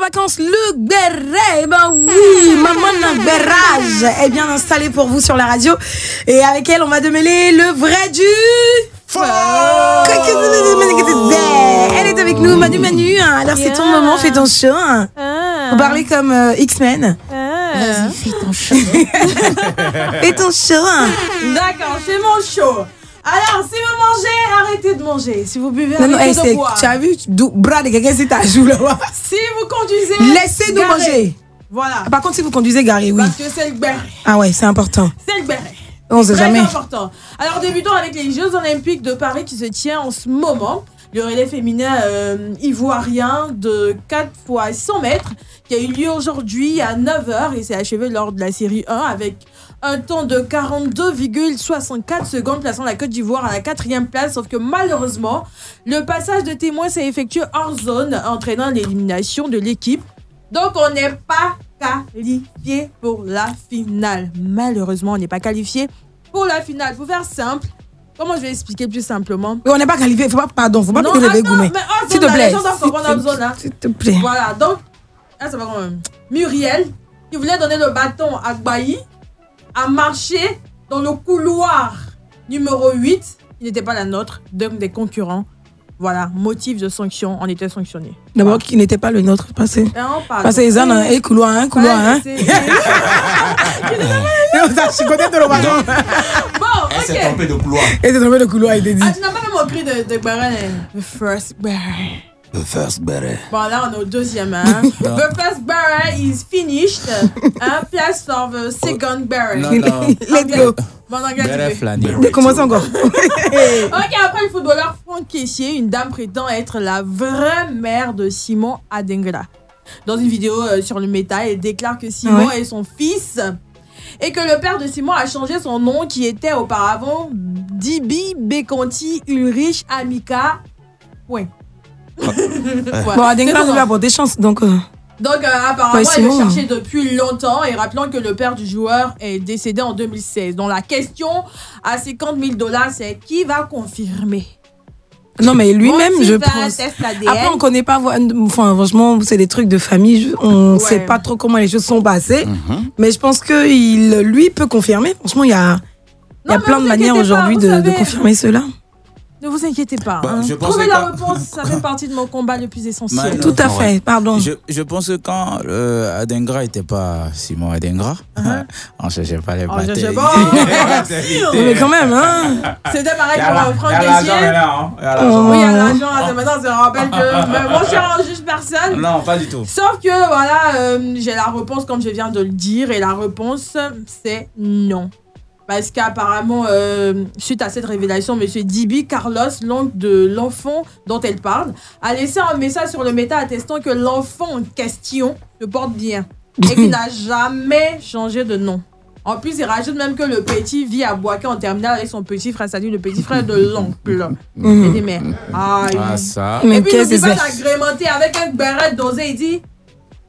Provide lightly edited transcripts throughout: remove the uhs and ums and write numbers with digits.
vacances, le Béret. Eh ben oui, maman d'un Bérage est bien installée pour vous sur la radio. Et avec elle, on va démêler le vrai du faux. Elle est avec nous, Manu. Alors c'est ton moment, fais ton show. Vous parlez comme X-Men. Vas-y, fais ton show. Fais ton show. D'accord, c'est mon show. Alors, si vous mangez, arrêtez de manger. Si vous buvez, Non, arrêtez de boire. tu as vu, bras de quelqu'un, c'est ta joue là-bas. Si vous conduisez, laissez-nous manger. Voilà. Par contre, si vous conduisez, garez, oui. Parce que c'est le Béret. Ah ouais, c'est important. C'est le Béret. On sait jamais. Très important. Alors, débutons avec les Jeux Olympiques de Paris qui se tiennent en ce moment. Le relais féminin ivoirien de 4 fois 100 mètres qui a eu lieu aujourd'hui à 9h et s'est achevé lors de la série 1 avec un temps de 42,64 secondes, plaçant la Côte d'Ivoire à la 4e place. Sauf que malheureusement, le passage de témoins s'est effectué hors zone, entraînant l'élimination de l'équipe. Donc, on n'est pas qualifié pour la finale. Malheureusement, on n'est pas qualifié pour la finale. Pour faire simple, comment je vais expliquer plus simplement? On n'est pas qualifié, faut pas me lever gourmet. S'il te plaît. S'il te plaît. Voilà, donc, ça va quand même. Muriel, qui voulait donner le bâton à Gbayi, a marché dans le couloir numéro 8, qui n'était pas la nôtre, d'un des concurrents. Voilà, motif de sanction, on était sanctionnés. D'abord, qui n'était pas le nôtre, passé. Parce que les uns, un couloir, hein. Je suis contente de le bâton. Bon, ok. Elle s'est trompée de couloir. Elle s'est trompée de couloir, il t'a dit. Ah, tu n'as pas même écrit de Béret, the first Béret. The first Béret. Bon, là, on est au deuxième, hein. The first Béret is finished. Place for the second Béret. Non. Let's go. Bon, en anglais, Béret tu flâné. Commence encore. Ok, après le footballeur Franck Kessié, une dame prétend être la vraie mère de Simon Adingra. Dans une vidéo sur le Meta, elle déclare que Simon est son fils et que le père de Simon a changé son nom qui était auparavant Dibi Bekonti Ulrich Amika. Ouais. Bon, Adingra nous lui a apporté chance, donc... apparemment, elle le cherchait depuis longtemps. Et rappelons que le père du joueur est décédé en 2016. Donc, la question à $50 000, c'est qui va confirmer? Non, mais lui-même, je pense. Après, Après, on connaît pas. Enfin, franchement, c'est des trucs de famille. On sait pas trop comment les choses sont passées. Mais je pense que lui peut confirmer. Franchement, il y a plein de manières aujourd'hui de confirmer cela. Ne vous inquiétez pas. Trouver la réponse, ça fait partie de mon combat le plus essentiel. Tout à fait, pardon. Je pense que quand Adingra n'était pas Simon Adingra, on ne cherchait pas les batailles. Mais quand même, hein. C'était pareil pour Franck Kessié. Oui, il y a l'argent. Maintenant, je rappelle que mon cher juge personne. Non, pas du tout. Sauf que, voilà, j'ai la réponse comme je viens de le dire. Et la réponse, c'est non. Parce qu'apparemment, suite à cette révélation, M. Dibi Carlos, l'oncle de l'enfant dont elle parle, a laissé un message sur le Meta attestant que l'enfant en question se porte bien et qu'il n'a jamais changé de nom. En plus, il rajoute même que le petit vit à Boaké en terminale avec son petit frère, c'est-à-dire le petit frère de l'oncle. Il dit, mais... ça. Et puis, il n'oublie pas d'agrémenter avec un Béret dosé. Il dit,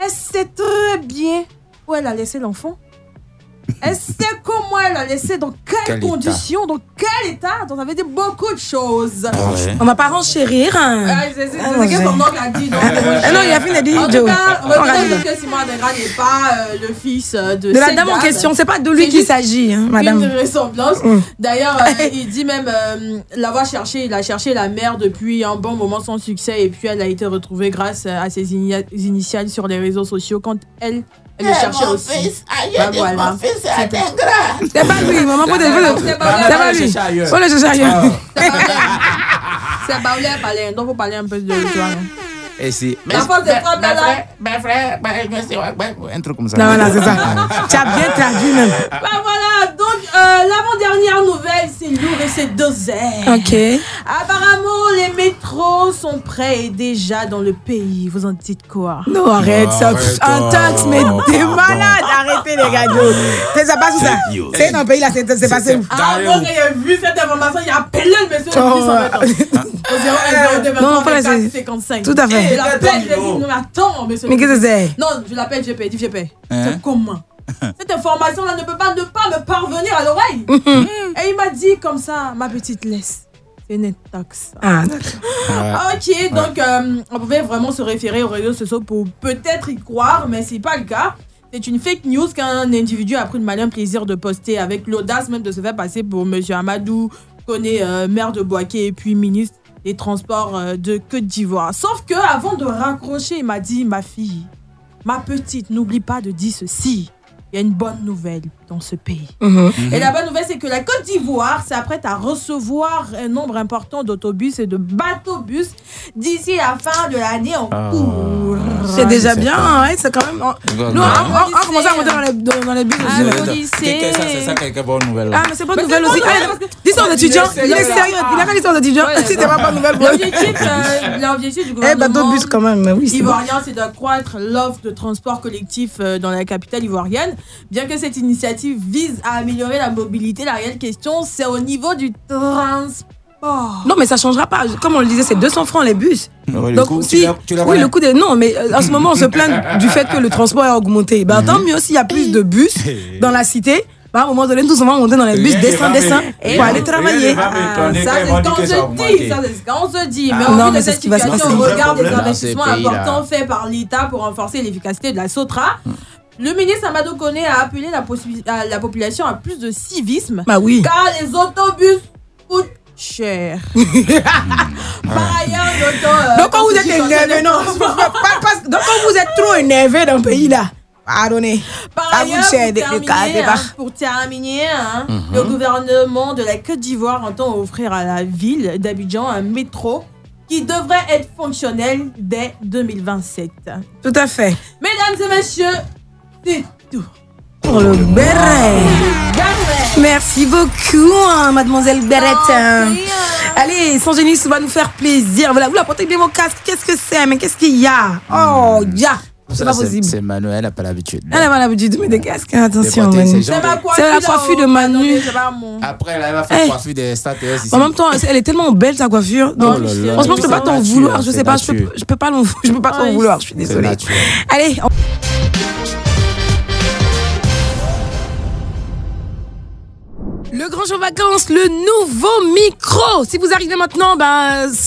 elle sait très bien où elle a laissé l'enfant. Elle sait comment elle a laissé, dans quelles conditions, dans quel état. Donc, ça veut dire beaucoup de choses. On va pas renchérir. C'est ce que son oncle a dit. Non, il a fini de dire. En tout cas, retenez que Simon Adingra n'est pas le fils de la dame en question. C'est pas de lui qu'il s'agit, madame. Une ressemblance. D'ailleurs, il dit même l'avoir cherché. Il a cherché la mère depuis un bon moment sans succès. Et puis, elle a été retrouvée grâce à ses initiales sur les réseaux sociaux quand elle le cherchait aussi. Fils, mon fils, c'est Adingra. C'est pas lui, maman. C'est pas lui. Faut le chercher ailleurs. C'est Baoulé à parler. Donc, faut parler un peu de toi. Et si. La force de frappe là. Ben frère, un truc comme ça. Non, voilà, c'est ça. Tu as bien traduit même. Voilà, donc l'avant-dernière nouvelle, c'est lourd et c'est dosé. Ok. Apparemment, les métros sont prêts et déjà dans le pays. Vous en dites quoi? Non, arrête ça. Un taxe, mais t'es malade. Arrêtez les gars. Ça passe où ça? C'est dans le pays là, c'est passé où? Ah, moi, quand j'ai vu cette information, il a appelé le monsieur au 0 55. Tout à fait. Et l'appel, je lui ai dit, non, mais attends, monsieur. Mais qu'est-ce que c'est? Non, je l'appelle, je paye. C'est comment? Cette information-là ne peut pas ne pas me parvenir à l'oreille. Et il m'a dit comme ça, ma petite laisse. C'est net taxe. Ah, d'accord. Ok, donc on pouvait vraiment se référer aux réseaux sociaux pour peut-être y croire, mais c'est pas le cas. C'est une fake news qu'un individu a pris le malin plaisir de poster avec l'audace même de se faire passer pour Monsieur Amadou Koné, maire de Bouaké et puis ministre des Transports de Côte d'Ivoire. Sauf que avant de raccrocher, il m'a dit, ma fille, ma petite, n'oublie pas de dire ceci. Il y a une bonne nouvelle dans ce pays. Et la bonne nouvelle, c'est que la Côte d'Ivoire s'apprête à recevoir un nombre important d'autobus et de bateaux-bus d'ici la fin de l'année en cours. C'est déjà bien, ouais, c'est quand même... Nous, on commence à monter dans les bus aussi. C'est ça, quelques bonnes nouvelles. Ah, mais c'est pas une nouvelle aussi. L'histoire d'étudiant, il est sérieux. Il a fait l'histoire d'étudiant. C'était pas une nouvelle. L'objectif du gouvernement bateau-bus quand même, oui. ivoirien, c'est d'accroître l'offre de transport collectif dans la capitale ivoirienne. Bien que cette initiative vise à améliorer la mobilité, la réelle question, c'est au niveau du transport. Non, mais ça changera pas. Comme on le disait, c'est 200 francs les bus. Ouais, donc, le coût des... Non, mais en ce moment, on se plaint du fait que le transport a augmenté. Ben, tant mieux s'il y a plus de bus dans la cité. Bah, à un moment donné, tout simplement monter dans les bus, descendre pour aller travailler. Ça, c'est quand on se dit. Mais au vu de cette situation, on regarde les investissements importants faits par l'État pour renforcer l'efficacité de la SOTRA. Le ministre Amadou Koné a appelé la population à plus de civisme. Bah oui. Car les autobus coûtent cher. Par ailleurs, donc quand vous êtes énervé, non. Donc quand vous êtes trop énervé dans le pays là. Pardonnez. Par ailleurs, pour terminer, le gouvernement de la Côte d'Ivoire entend offrir à la ville d'Abidjan un métro qui devrait être fonctionnel dès 2027. Tout à fait. Mesdames et messieurs, c'est tout. Pour le béret. Merci beaucoup, mademoiselle Berette. Allez, sans génie, ça va nous faire plaisir. Voilà, vous la portez bien mon casque. Qu'est-ce que c'est? Mais qu'est-ce qu'il y a? Oh, ya. C'est pas possible. C'est Manu, elle n'a pas l'habitude. Elle n'a pas l'habitude de mettre des casques. Attention, Manu. C'est la coiffure de Manu. Après, elle va faire coiffure des statues ici. En même temps, elle est tellement belle, sa coiffure. Donc, franchement, je peux pas t'en vouloir. Je sais pas, je peux pas t'en vouloir. Je suis désolée. Allez. Le Grand Show Vacances, le nouveau micro. Si vous arrivez maintenant,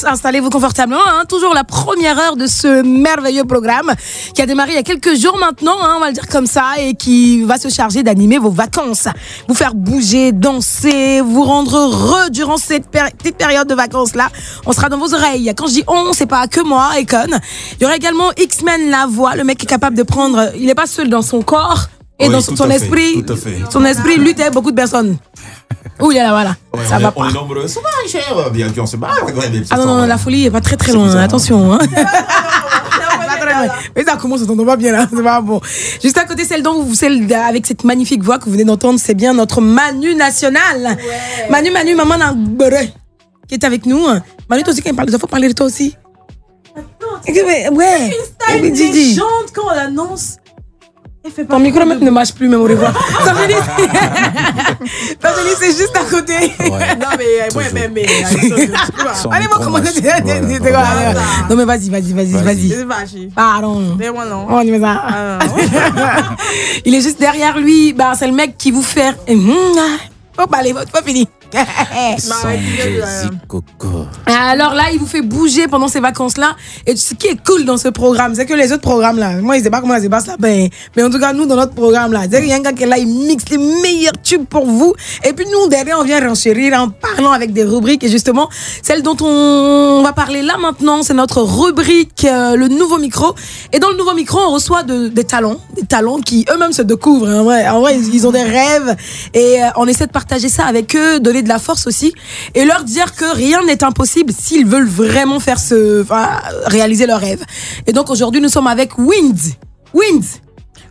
installez-vous confortablement. Toujours la première heure de ce merveilleux programme qui a démarré il y a quelques jours maintenant, on va le dire comme ça, et qui va se charger d'animer vos vacances, vous faire bouger, danser, vous rendre heureux durant cette petite période de vacances-là. On sera dans vos oreilles. Quand je dis on, c'est pas que moi, Econ. Il y aura également X-Men la voix, le mec qui est capable de prendre... Il n'est pas seul dans son corps et dans son esprit. Son esprit lutte avec beaucoup de personnes. Ouh là, voilà. Ouais, ça va pas. On est nombreux. Ça va, cher. Bien qu'on se barre. Ah non, la folie est pas très très loin. Attention. Mais ça commence, on s'entend pas bien là. C'est pas bon. Juste à côté, celle avec cette magnifique voix que vous venez d'entendre, c'est bien notre Manu national. Ouais. Manu, maman d'un qui est avec nous. Manu, toi aussi, quand il parle de toi, faut parler de toi aussi. Attends, ouais. C'est une style légende quand on l'annonce. Ton micro même ne marche plus, même au revoir. C'est juste à côté. Ouais. Non, mais allez, moi, comment non, mais vas-y. Pardon. On y met ça. Il est juste derrière lui. C'est le mec qui vous fait. Faut pas fini. Alors là, il vous fait bouger pendant ces vacances-là. Et ce qui est cool dans ce programme, c'est que les autres programmes-là, moi, je sais pas comment ça se passe là, mais en tout cas, nous, dans notre programme-là, il y a un gars qui est là, il mixe les meilleurs tubes pour vous. Et puis nous, derrière, on vient renchérir en parlant avec des rubriques. Et justement, celle dont on va parler là maintenant, c'est notre rubrique, le nouveau micro. Et dans le nouveau micro, on reçoit des talents qui eux-mêmes se découvrent. En vrai, ils ont des rêves. Et on essaie de partager ça avec eux, donner de la force aussi, et leur dire que rien n'est impossible s'ils veulent vraiment réaliser leurs rêves. Et donc aujourd'hui, nous sommes avec Wind.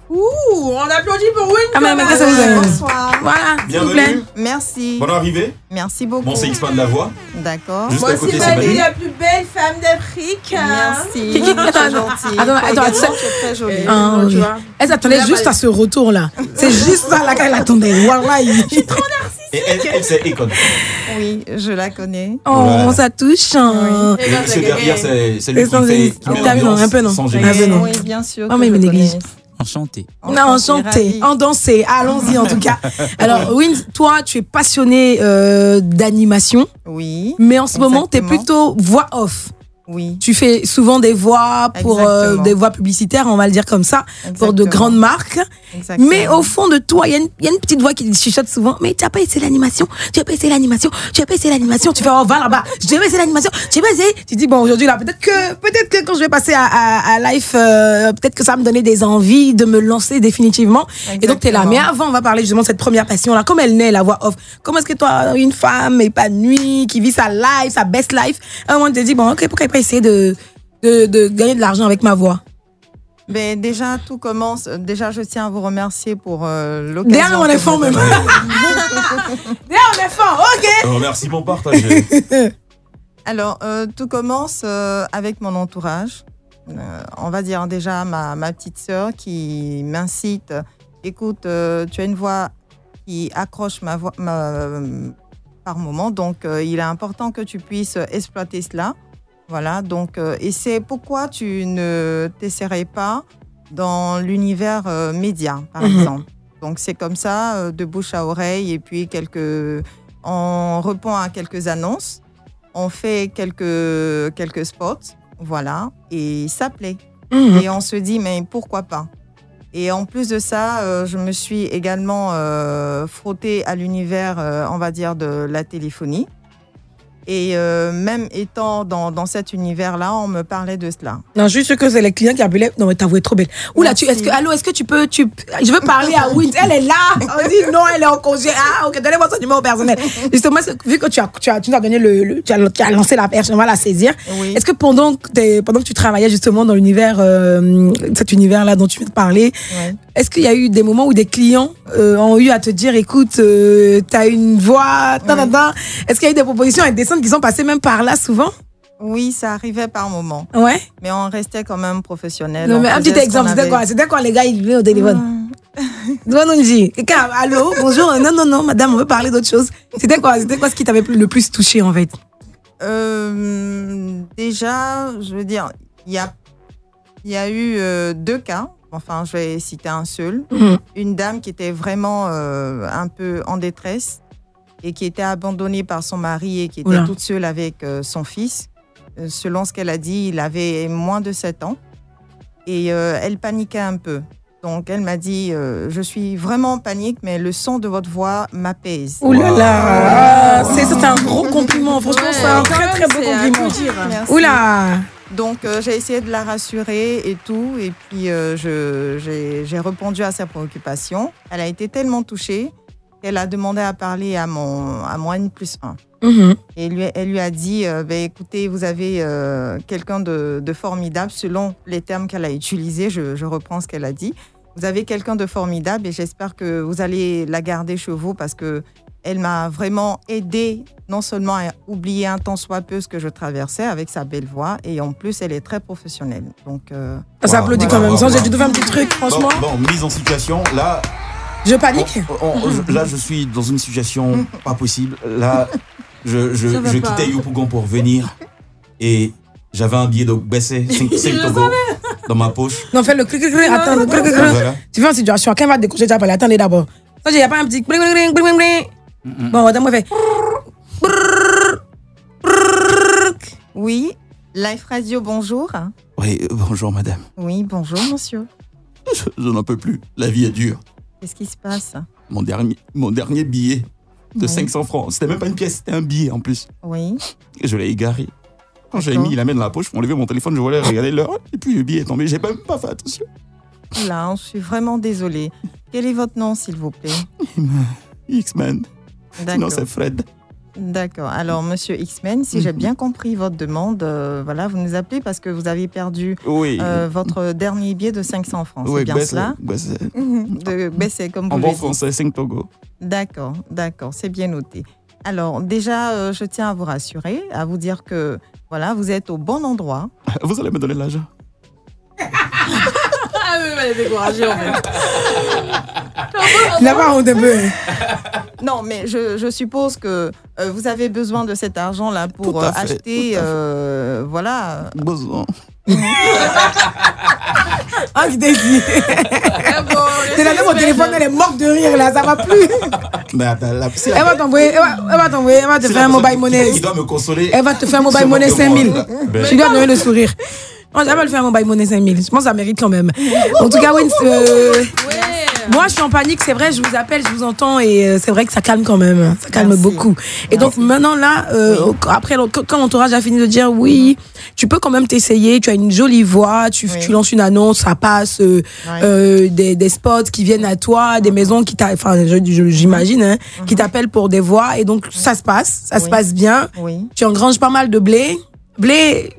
Ouh, on applaudit pour Wind. Mais qu'est-ce que vous avez? Bonsoir. Voilà, bienvenue. Merci. Bonne arrivée. Merci beaucoup. Bon, c'est X-Men de la voix. D'accord. Juste à côté, c'est Manu, la plus belle femme d'Afrique. Merci. Attends, c'est très joli. Elle s'attendait juste à ce retour-là. C'est juste ça là qu'elle attendait. Voilà, je suis trop narcissique. Et elle, c'est Econ. Oui, je la connais. Oh, ça touche. Et monsieur derrière, c'est lui qui fait l'ambiance un peu, non? sans génie. Oui, bien sûr. Oh, mais il me néglige. Enchanté. Enchanté, en danser, allons-y en tout cas. Alors, Wins, toi, tu es passionné d'animation. Oui. Mais en ce moment, tu es plutôt voix off. Oui. Tu fais souvent des voix pour des voix publicitaires, on va le dire comme ça, pour de grandes marques. Exactement. Mais au fond de toi, il y a une petite voix qui chuchote souvent. Mais tu n'as pas essayé l'animation, tu n'as pas essayé l'animation, tu n'as pas essayé l'animation. Tu fais, oh, va là-bas, je vais essayer l'animation, je vais essayer. Tu dis, bon, aujourd'hui, là, peut-être que quand je vais passer à live, peut-être que ça va me donner des envies de me lancer définitivement. Exactement. Et donc, tu es là. Mais avant, on va parler justement de cette première passion-là. Comment elle naît, la voix off? Comment est-ce que toi, une femme épanouie, qui vit sa life, sa best life, à un moment, tu te dis, bon, ok, pourquoi pas essayer de gagner de l'argent avec ma voix? Mais déjà, tout commence. Déjà, je tiens à vous remercier pour l'occasion. Derrière, on est fort même. Derrière, on est fort, ok. Remerciement partagé. Alors, tout commence avec mon entourage. On va dire déjà ma petite sœur qui m'incite. Écoute, tu as une voix qui accroche ma voix par moment, donc il est important que tu puisses exploiter cela. Voilà, donc, et c'est pourquoi tu ne t'essaierais pas dans l'univers média, par exemple. Donc, c'est comme ça, de bouche à oreille, et puis on répond à quelques annonces, on fait quelques spots, voilà, et ça plaît. Et on se dit, mais pourquoi pas? Et en plus de ça, je me suis également frottée à l'univers, on va dire, de la téléphonie. Et même étant dans cet univers-là, on me parlait de cela. Non, juste que c'est les clients qui appelaient. Non, mais ta voix est trop belle. Oula, est-ce que tu peux. Je veux parler à Wins. Elle est là. On dit non, elle est en congé. Ah, ok, donnez-moi son numéro personnel. Justement, vu que tu as donné tu as lancé la perche, on va la saisir. Oui. Est-ce que pendant que tu travaillais justement dans l'univers, cet univers-là dont tu viens de parler, ouais, est-ce qu'il y a eu des moments où des clients ont eu à te dire, écoute, t'as une voix, est-ce qu'il y a eu des propositions et des qui sont passés même par là souvent? Oui, ça arrivait par moment. Ouais. Mais on restait quand même professionnel. Non, mais un petit exemple, c'était quoi les gars, ils venaient au téléphone? Nous dit, quelqu'un, allô, bonjour, non, madame, on veut parler d'autre chose. C'était quoi ce qui t'avait le plus touché en fait? Déjà, je veux dire, il y a eu 2 cas. Enfin, je vais citer un seul. Une dame qui était vraiment un peu en détresse et qui était abandonnée par son mari et qui était toute seule avec son fils. Selon ce qu'elle a dit, il avait moins de 7 ans. Et elle paniquait un peu. Donc, elle m'a dit, je suis vraiment en panique, mais le son de votre voix m'apaise. Ouh là là, c'est un gros compliment. Franchement, c'est un très, très beau compliment. Merci. Ouh là. Donc, j'ai essayé de la rassurer et tout. Et puis, j'ai répondu à sa préoccupation. Elle a été tellement touchée qu'elle a demandé à parler à mon N+1. Et elle lui a dit, écoutez, vous avez quelqu'un de formidable, selon les termes qu'elle a utilisés, je reprends ce qu'elle a dit. Vous avez quelqu'un de formidable et j'espère que vous allez la garder chez vous parce qu'elle m'a vraiment aidée, non seulement à oublier un tant soit peu ce que je traversais avec sa belle voix, et en plus, elle est très professionnelle. Donc, ça applaudit quand même. J'ai dû faire un petit truc, franchement. Bon, mise en situation, là... Je panique. Là, je suis dans une situation pas possible. Là, je quittais Yopougon pour venir et j'avais un billet de baisser 5 Togo dans ma poche. Non, fais le clic, attends, le clic. Voilà. Tu vois une situation, quand elle va décrocher, tu vas parler. Attendez d'abord. Il n'y a pas un petit... Bon, attends, moi, fais... Oui, Life Radio, bonjour. Oui, bonjour, madame. Oui, bonjour, monsieur. Je n'en peux plus. La vie est dure. Qu'est-ce qui se passe? Mon dernier billet de 500 francs. C'était même pas une pièce, c'était un billet en plus. Oui. Et je l'ai égaré. Quand j'ai mis la main dans la poche, pour lever mon téléphone, je voulais regarder l'heure. Et puis le billet est tombé. J'ai même pas fait attention. Là, je suis vraiment désolée. Quel est votre nom, s'il vous plaît? X-Men. Sinon, c'est Fred. D'accord. Alors, monsieur X-Men, si j'ai bien compris votre demande, voilà, vous nous appelez parce que vous avez perdu votre dernier billet de 500 francs. C'est bien cela? De baisser, comme vous en le dites. bon français, 5 Togo. D'accord, c'est bien noté. Alors, déjà, je tiens à vous rassurer, à vous dire que, voilà, vous êtes au bon endroit. Vous allez me donner l'argent. Ah oui, elle est découragée, en fait. Il n'a pas honte un peu. Non, mais je suppose que vous avez besoin de cet argent-là pour acheter, voilà. Besoin. Ah, tu t'es dit. C'est la même au téléphone, elle est morte de rire là, ça va plus. Mais attends, Elle va t'envoyer, elle va te faire un mobile money. Il doit me consoler. Elle va te faire un mobile money 5000. Tu dois donner le sourire. Moi, j'avais le faire un mobile money 5000. Je pense que ça mérite quand même. En tout cas, Wins, moi, je suis en panique. C'est vrai, je vous appelle, je vous entends et c'est vrai que ça calme quand même. Ça calme beaucoup. Et donc, maintenant, là, après, quand l'entourage a fini de dire oui, tu peux quand même t'essayer. Tu as une jolie voix, tu lances une annonce, ça passe, des spots qui viennent à toi, des maisons qui j'imagine, hein, qui t'appellent pour des voix. Et donc, ça se passe. Ça se passe bien. Oui. Tu engranges pas mal de blé. Blé.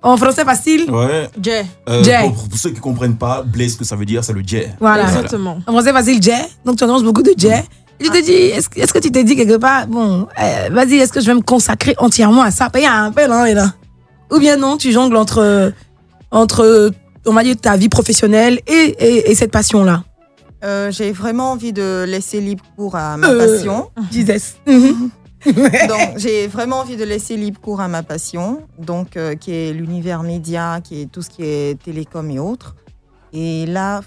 En français facile. Ouais. Jay. Pour ceux qui ne comprennent pas, blé, ce que ça veut dire, c'est le jet. Voilà. Exactement. En français facile, Jay. Donc tu engranges beaucoup de Jay. Et tu te dis, est-ce que tu t'es dit quelque part, bon, vas-y, est-ce que je vais me consacrer entièrement à ça? Il y a un peu là. Ou bien non, tu jongles entre, on va dire, ta vie professionnelle et cette passion-là. J'ai vraiment envie de laisser libre cours à ma passion. Jesus. Donc, j'ai vraiment envie de laisser libre cours à ma passion, donc qui est l'univers média, qui est tout ce qui est télécom et autres. Et là,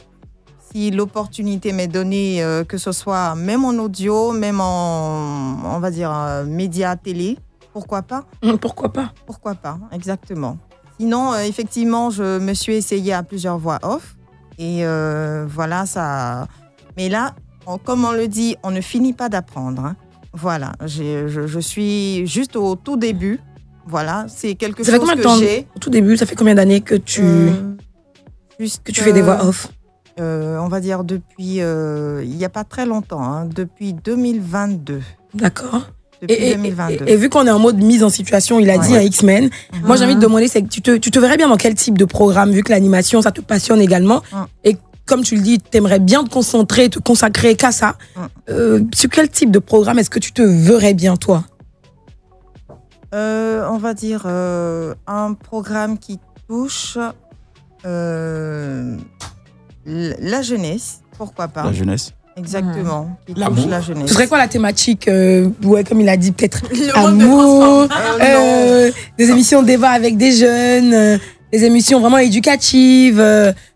si l'opportunité m'est donnée, que ce soit même en audio, même en, on va dire, média, télé, pourquoi pas? Pourquoi pas? Pourquoi pas, exactement. Sinon, effectivement, je me suis essayée à plusieurs voix off. Et voilà, ça... Mais là, comme on le dit, on ne finit pas d'apprendre, hein. Voilà, je suis juste au tout début. Voilà, c'est quelque chose que j'ai. Au tout début, ça fait combien d'années que tu fais des voix off? On va dire depuis, il n'y a pas très longtemps, hein, depuis 2022. D'accord. Depuis 2022. Et vu qu'on est en mode mise en situation, il a dit un X-Men, moi j'ai envie de demander, c'est que tu te verrais bien dans quel type de programme, vu que l'animation, ça te passionne également, et comme tu le dis, tu aimerais bien te concentrer, te consacrer qu'à ça. Sur quel type de programme est-ce que tu te verrais bien, toi? On va dire un programme qui touche la jeunesse, pourquoi pas. La jeunesse. Exactement, qui touche la jeunesse. Ce serait quoi la thématique comme il a dit, peut-être amour, des émissions de débat avec des jeunes, des émissions vraiment éducatives.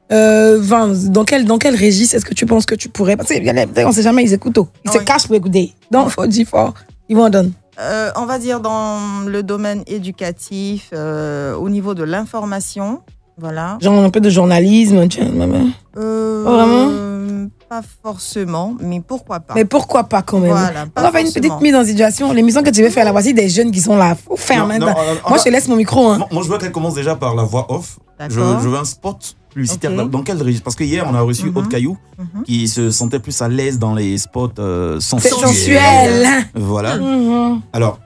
Dans quel registre est-ce que tu penses que tu pourrais? Parce qu'on sait jamais, ils écoutent. Ils se cachent pour écouter. Donc, faut dire fort. Ils vont en donner. On va dire dans le domaine éducatif, au niveau de l'information. Voilà. Genre un peu de journalisme, tiens, maman. Vraiment? Pas forcément, mais pourquoi pas? Mais pourquoi pas quand même? Voilà, on va faire une petite mise en situation. L'émission que tu veux faire là, voici des jeunes qui sont là. Faut faire maintenant. Moi, je te laisse mon micro. Hein. Moi, je veux qu'elle commence déjà par la voix off. Je veux un spot publicitaire. Okay. Dans quel registre? Parce que hier, on a reçu Aude Caillou qui se sentait plus à l'aise dans les spots sensuels. Voilà. Alors,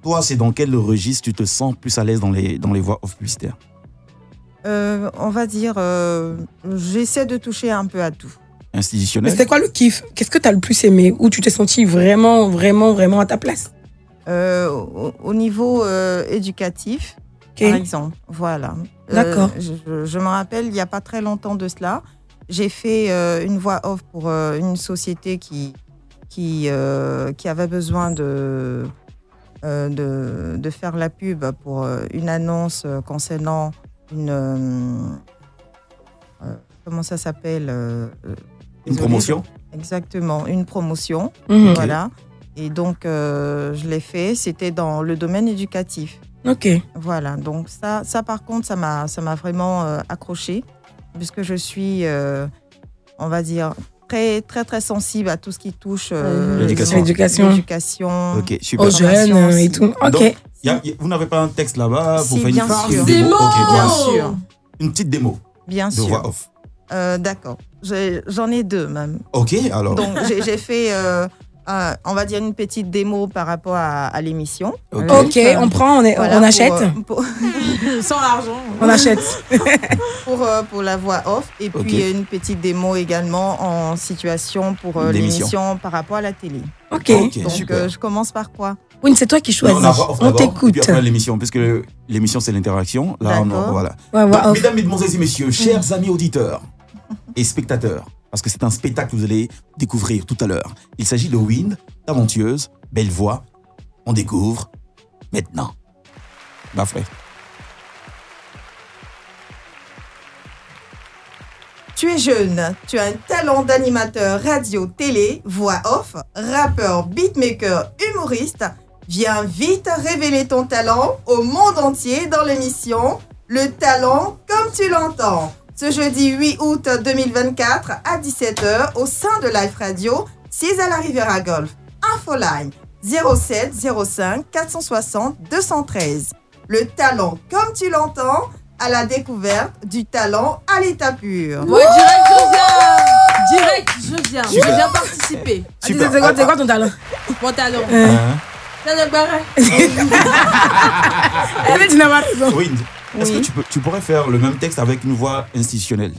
toi, c'est dans quel registre tu te sens plus à l'aise dans les voix off publicitaires? On va dire, j'essaie de toucher un peu à tout. Institutionnel. C'était quoi le kiff? Qu'est-ce que tu as le plus aimé? Où tu t'es senti vraiment, vraiment, vraiment à ta place? Au niveau éducatif, par exemple. Voilà. D'accord. Je me rappelle, il n'y a pas très longtemps de cela, j'ai fait une voix off pour une société qui avait besoin de faire la pub pour une annonce concernant une... comment ça s'appelle une promotion. Exactement, une promotion. Voilà. Et donc, je l'ai fait. C'était dans le domaine éducatif. Ok. Voilà. Donc, ça par contre, ça m'a vraiment accroché. Puisque je suis, on va dire, très, très, très sensible à tout ce qui touche l'éducation. Ok, super. Aux jeunes et tout. Ok. Donc, vous n'avez pas un texte là-bas pour faire une démo? Bien sûr. Une petite démo. Bien sûr. De voix off. D'accord. J'en ai deux même. Ok, alors. Donc, j'ai fait, on va dire, une petite démo par rapport à l'émission. Ok, on prend, on achète. Sans l'argent. On achète. pour la voix off. Et puis, une petite démo également en situation pour l'émission par rapport à la télé. Ok. Donc, super. Je commence par quoi? Oui, c'est toi qui choisis. On t'écoute. Puis après l'émission, puisque l'émission, c'est l'interaction. Là, voilà. Donc, mesdames, mesdemoiselles et messieurs, chers amis auditeurs et spectateurs, parce que c'est un spectacle que vous allez découvrir tout à l'heure. Il s'agit de Wind, talentueuse, belle voix. On découvre maintenant. Bah, frère. Tu es jeune, tu as un talent d'animateur radio, télé, voix off, rappeur, beatmaker, humoriste. Viens vite révéler ton talent au monde entier dans l'émission Le Talent comme tu l'entends. Ce jeudi 8 août 2024 à 17h au sein de Live Radio, 6 à la Riviera Golf. Infoline 07 05 460 213. Le Talent comme tu l'entends, à la découverte du talent à l'état pur. Ouais, direct, je viens. Je viens participer. C'est quoi ton talent? Mon talent. Tu n'as pas raison. Oui. Est-ce que tu pourrais faire le même texte avec une voix institutionnelle?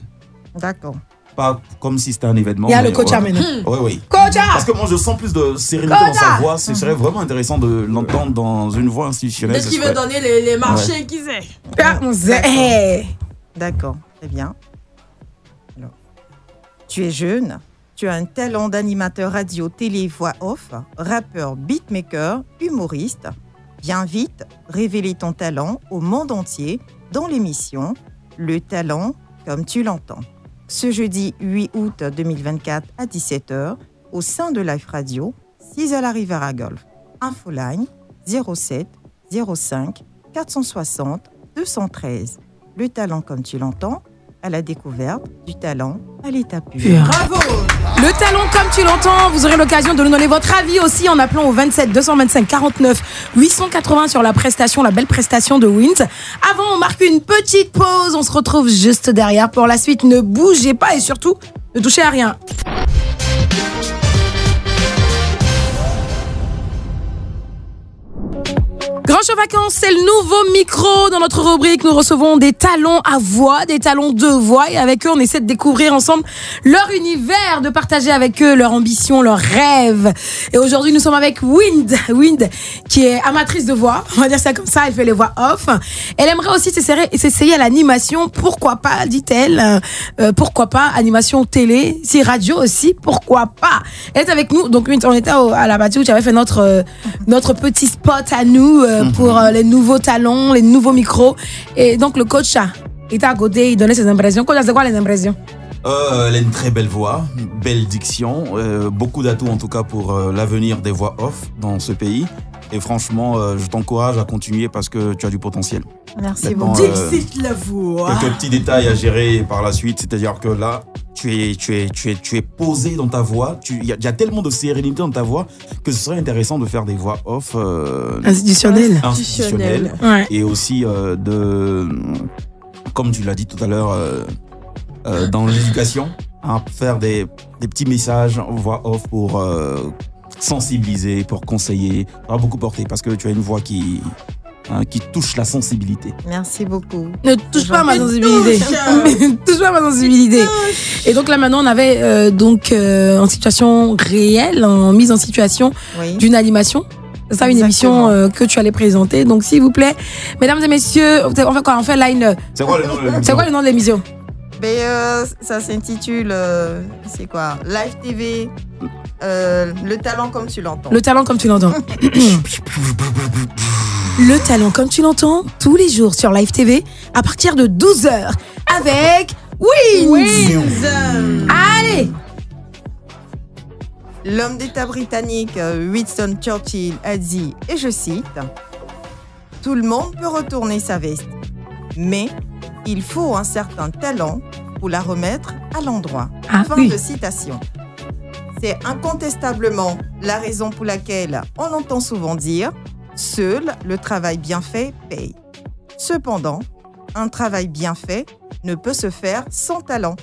D'accord. Pas comme si c'était un événement. Il y a le coach maintenant. Oui. Coach! Parce que moi, je sens plus de sérénité dans sa voix. Ce serait vraiment intéressant de l'entendre dans une voix institutionnelle. Est-ce qu'il veut donner les marchés qui sait? D'accord, très bien. Alors, tu es jeune, tu as un talent d'animateur radio, télé, voix off, rappeur, beatmaker, humoriste. Viens vite révéler ton talent au monde entier dans l'émission Le Talent comme tu l'entends. Ce jeudi 8 août 2024 à 17h au sein de Live Radio, 6 à la Riviera Golf. Infoline 07 05 460 213. Le Talent comme tu l'entends, à la découverte du talent à l'état pur. Bravo! Le Talent comme tu l'entends, vous aurez l'occasion de nous donner votre avis aussi en appelant au 27 225 49 880 sur la prestation, la belle prestation de Wins. Avant, on marque une petite pause, on se retrouve juste derrière pour la suite. Ne bougez pas et surtout, ne touchez à rien. Grand Show Vacances, c'est le nouveau micro. Dans notre rubrique, nous recevons des talents à voix, des talents de voix. Et avec eux, on essaie de découvrir ensemble leur univers, de partager avec eux leur ambition, leurs rêves. Et aujourd'hui, nous sommes avec Wind, qui est amatrice de voix. On va dire ça comme ça, elle fait les voix off. Elle aimerait aussi s'essayer à l'animation. Pourquoi pas, dit-elle. Pourquoi pas animation télé, si radio aussi, pourquoi pas. Elle est avec nous. Donc, Wind, on était à la partie où tu avais fait notre petit spot à nous pour les nouveaux talents, les nouveaux micros. Et donc, le coach était à côté, il donnait ses impressions. Coach, c'est quoi les impressions? Elle a une très belle voix, belle diction, beaucoup d'atouts en tout cas pour l'avenir des voix off dans ce pays. Et franchement, je t'encourage à continuer parce que tu as du potentiel. Merci beaucoup. Dixit la voix. Quelques petits détails à gérer par la suite, c'est-à-dire que là, tu es posé dans ta voix. Il y a tellement de sérénité dans ta voix que ce serait intéressant de faire des voix off institutionnelles. Ouais. Et aussi comme tu l'as dit tout à l'heure, dans l'éducation, faire des petits messages en voix off pour sensibiliser, pour conseiller. Ça va beaucoup porter parce que tu as une voix qui touche la sensibilité. Merci beaucoup. Ne touche pas à ma sensibilité. Ne touche pas à ma sensibilité. Et donc là maintenant on avait en situation réelle, en mise en situation d'une animation. C'est ça, une émission que tu allais présenter. Donc s'il vous plaît, mesdames et messieurs, on fait quoi? On fait là une... C'est quoi le nom de l'émission? C'est quoi le nom de l'émission? Ça s'intitule, c'est quoi? Live TV, Le Talent comme tu l'entends. Le Talent comme tu l'entends. Le Talent comme tu l'entends, tous les jours sur Live TV, à partir de 12h, avec Wins. Allez! L'homme d'État britannique Winston Churchill a dit, et je cite, « Tout le monde peut retourner sa veste, mais il faut un certain talent pour la remettre à l'endroit. » Fin de citation. C'est incontestablement la raison pour laquelle on entend souvent dire « Seul le travail bien fait paye ». Cependant, un travail bien fait ne peut se faire sans talent.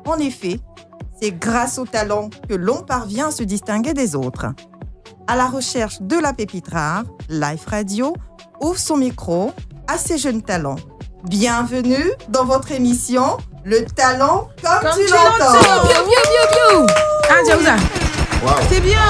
En effet, c'est grâce au talent que l'on parvient à se distinguer des autres. À la recherche de la pépite rare, Live Radio ouvre son micro à ces jeunes talents. Bienvenue dans votre émission Le Talent comme tu l'entends. Ah, c'est bien.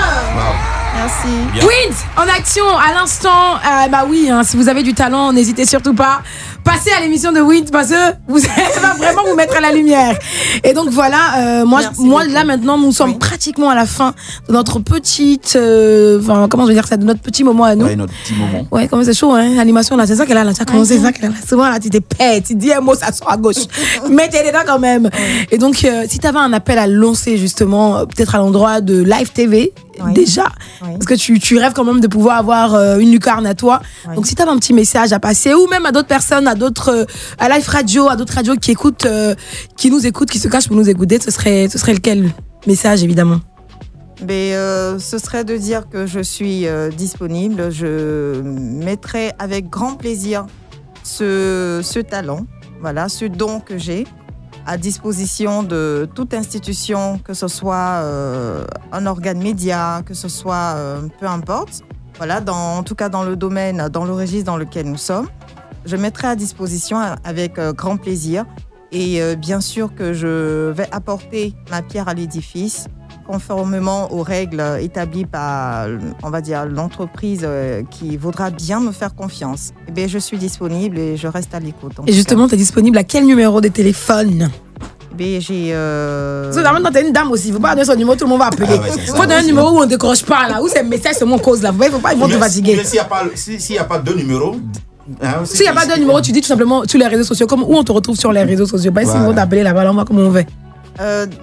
Merci. Wind en action à l'instant. Bah oui, hein, si vous avez du talent, n'hésitez surtout pas. Passez à l'émission de Wind parce que elle va vraiment vous mettre à la lumière. Et donc voilà, moi là maintenant, nous sommes pratiquement à la fin de notre petite, comment je veux dire ça, de notre petit moment à nous. Ouais, notre petit moment. Ouais, comment c'est chaud, hein, l'animation là, c'est ça qu'elle a là, ça a commencé, ça qu'elle a là. Souvent là, tu t'es pète, tu dis un mot, ça sort à gauche. Mais t'es dedans quand même. Et donc, si t'avais un appel à lancer justement, peut-être à l'endroit de Live TV, déjà, parce que tu rêves quand même de pouvoir avoir une lucarne à toi. Donc si tu as un petit message à passer, ou même à d'autres personnes, à d'autres à Live Radio, à d'autres radios qui écoutent, qui nous écoutent, qui se cachent pour nous écouter, ce serait lequel message évidemment? Mais ce serait de dire que je suis disponible. Je mettrai avec grand plaisir ce talent, voilà, ce don que j'ai à disposition de toute institution, que ce soit un organe média, que ce soit peu importe. Voilà, en tout cas dans le domaine, dans le registre dans lequel nous sommes. Je mettrai à disposition avec grand plaisir. Et bien sûr que je vais apporter ma pierre à l'édifice, conformément aux règles établies par, on va dire, l'entreprise qui voudra bien me faire confiance. Eh bien, je suis disponible et je reste à l'écoute. Et justement, tu es disponible à quel numéro de téléphone? Ben, j'ai. Maintenant, t'es une dame aussi. Il ne faut pas donner son numéro, tout le monde va appeler. Il faut donner un numéro où on ne décroche pas, là, où c'est message, c'est mon cause, là. Il ne faut pas, ils vont te fatiguer. Mais s'il n'y a pas de numéro. S'il n'y a pas de numéro, tu dis tout simplement sur les réseaux sociaux, comme où on te retrouve sur les réseaux sociaux. Pas si ils vont t'appeler là-bas, on voit comment on fait.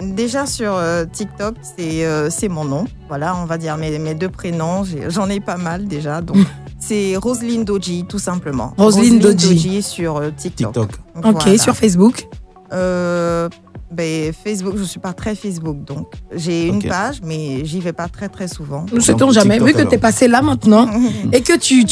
Déjà sur TikTok, c'est mon nom. Voilà, on va dire mes deux prénoms. J'en ai pas mal déjà. Donc, c'est Roselyne Doji, tout simplement. Roselyne Doji sur TikTok. Ok, voilà. Sur Facebook Facebook, je ne suis pas très Facebook. Donc, j'ai une page, mais j'y vais pas très, très souvent. Ne sait-on jamais. Vu que tu es passé là maintenant et que tu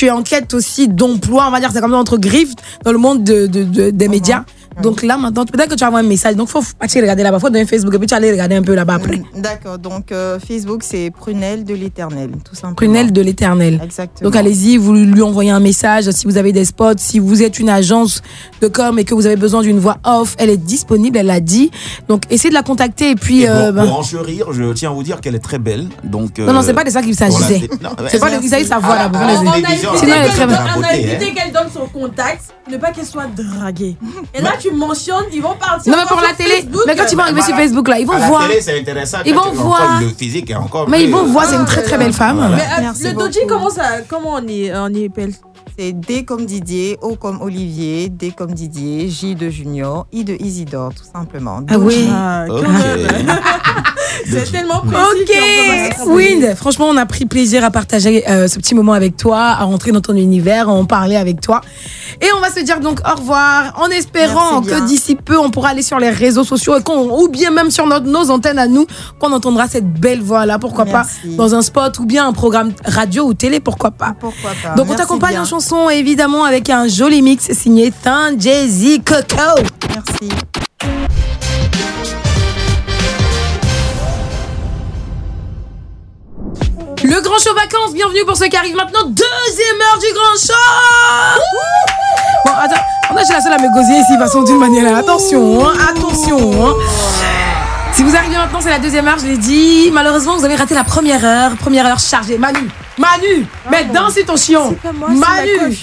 es en quête aussi d'emploi, on va dire, c'est comme ça, entre griffes dans le monde des médias. Donc là, maintenant, peut-être que tu vas avoir un message. Donc, il faut pas te regarder là-bas. Il faut donner Facebook et puis tu vas aller regarder un peu là-bas après. D'accord. Donc, Facebook, c'est Prunelle de l'Éternel, tout simplement. Prunelle de l'Éternel. Exactement. Donc, allez-y, vous lui envoyez un message. Si vous avez des spots, si vous êtes une agence de com et que vous avez besoin d'une voix off, elle est disponible, elle l'a dit. Donc, essayez de la contacter. Et puis. Pour enchérir, je tiens à vous dire qu'elle est très belle. Donc, non, c'est pas de ça qu'il s'agissait. C'est pas de ça qu'il s'agissait sa voix là. Sinon, elle est très belle. On a évité qu'elle donne son contact, ne pas qu'elle soit draguée. Et là, tu mentionnes, ils vont partir. Non, mais pour la télé, Facebook, mais quand ils vont arriver sur Facebook là, ils vont voir. La télé, c'est intéressant. Ils vont voir. Le physique est encore. Mais ils vont voir, c'est une très très belle femme. Mais le Doji, comment on y appelle? C'est D comme Didier, O comme Olivier, D comme Didier, J de Junior, I de Isidore, tout simplement. Ah oui. C'est tellement précis. Ok, Wind, franchement, on a pris plaisir à partager ce petit moment avec toi, à rentrer dans ton univers, à en parler avec toi. Et on va se dire donc au revoir, en espérant que d'ici peu, on pourra aller sur les réseaux sociaux ou bien même sur nos antennes à nous, qu'on entendra cette belle voix-là, pourquoi pas, dans un spot ou bien un programme radio ou télé, pourquoi pas. Pourquoi pas. Donc on t'accompagne en chanson, évidemment, avec un joli mix signé Thin Jay-Z Coco. Merci. Le Grand Show Vacances, bienvenue pour ceux qui arrivent maintenant. Deuxième heure du Grand Show. Bon, attends, je suis la seule à me gosier ici, de façon d'une manière. Attention, attention. Si vous arrivez maintenant, c'est la deuxième heure, je l'ai dit. Malheureusement, vous avez raté la première heure chargée. Manu, mais danse ton chion. Manu.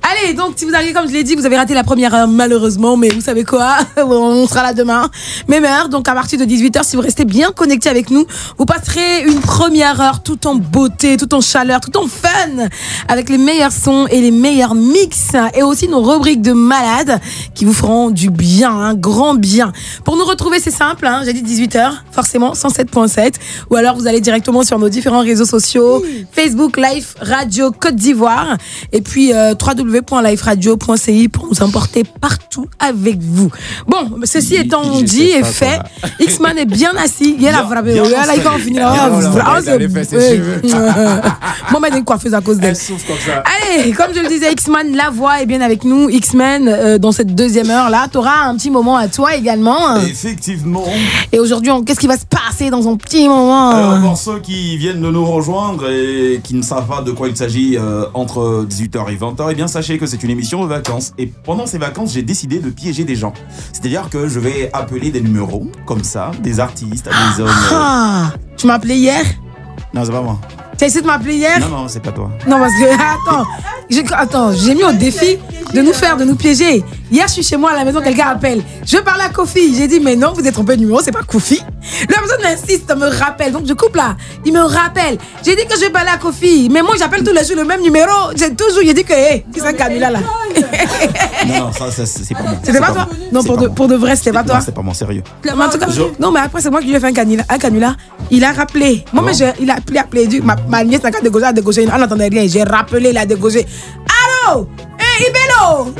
Allez, donc si vous arrivez, comme je l'ai dit, vous avez raté la première heure, malheureusement, mais vous savez quoi, on sera là demain. Même heure, donc à partir de 18h, si vous restez bien connectés avec nous, vous passerez une première heure tout en beauté, tout en chaleur, tout en fun, avec les meilleurs sons et les meilleurs mix, et aussi nos rubriques de malades qui vous feront du bien, un grand bien. Pour nous retrouver, c'est simple, hein, j'ai dit 18h, forcément, 107.7, ou alors vous allez directement sur nos différents réseaux sociaux, Facebook Live Radio Côte d'Ivoire et puis www.liveradio.ci pour nous emporter partout avec vous. Bon, ceci étant dit et fait, X-Man est bien assis. Il est là, là, il va en finir. Moi, j'ai une coiffeuse à cause d'elle. Allez, comme je le disais, X-Man, la voix est bien avec nous. X-Man, dans cette deuxième heure là, tu auras un petit moment à toi également. Effectivement. Et aujourd'hui, qu'est-ce qui va se passer dans un petit moment? Alors, pour ceux qui viennent de nous rejoindre et qui ne savent pas de quoi il s'agit entre 18h et 20h, eh bien sachez que c'est une émission de vacances. Et pendant ces vacances, j'ai décidé de piéger des gens. C'est-à-dire que je vais appeler des numéros, comme ça, des artistes, des hommes... Tu m'as appelé hier? Non, c'est pas moi. Tu as essayé de m'appeler hier? Non, c'est pas toi. Non, parce que, attends, j'ai mis au défi de nous piéger. Hier, je suis chez moi à la maison, quelqu'un appelle. Je veux parler à Kofi. J'ai dit, mais non, vous êtes trompé de numéro, c'est pas Kofi. La personne insiste, me rappelle. Donc, je coupe là. Il me rappelle. J'ai dit que je vais parler à Kofi. Mais moi, j'appelle tous les jours le même numéro. J'ai dit que, hé, dis ça, Camila là. Non, ça, c'est pas moi. C'était pas toi? Non, pour de vrai, c'était pas toi? C'est pas mon sérieux. Mais en tout cas, non, mais après, c'est moi qui lui ai fait un canular. Il a rappelé. Moi, mais il a appelé. Ma nièce n'a qu'à dégaucher. On n'entendait rien. J'ai rappelé, il a dégaugé. Allô? Ibelo!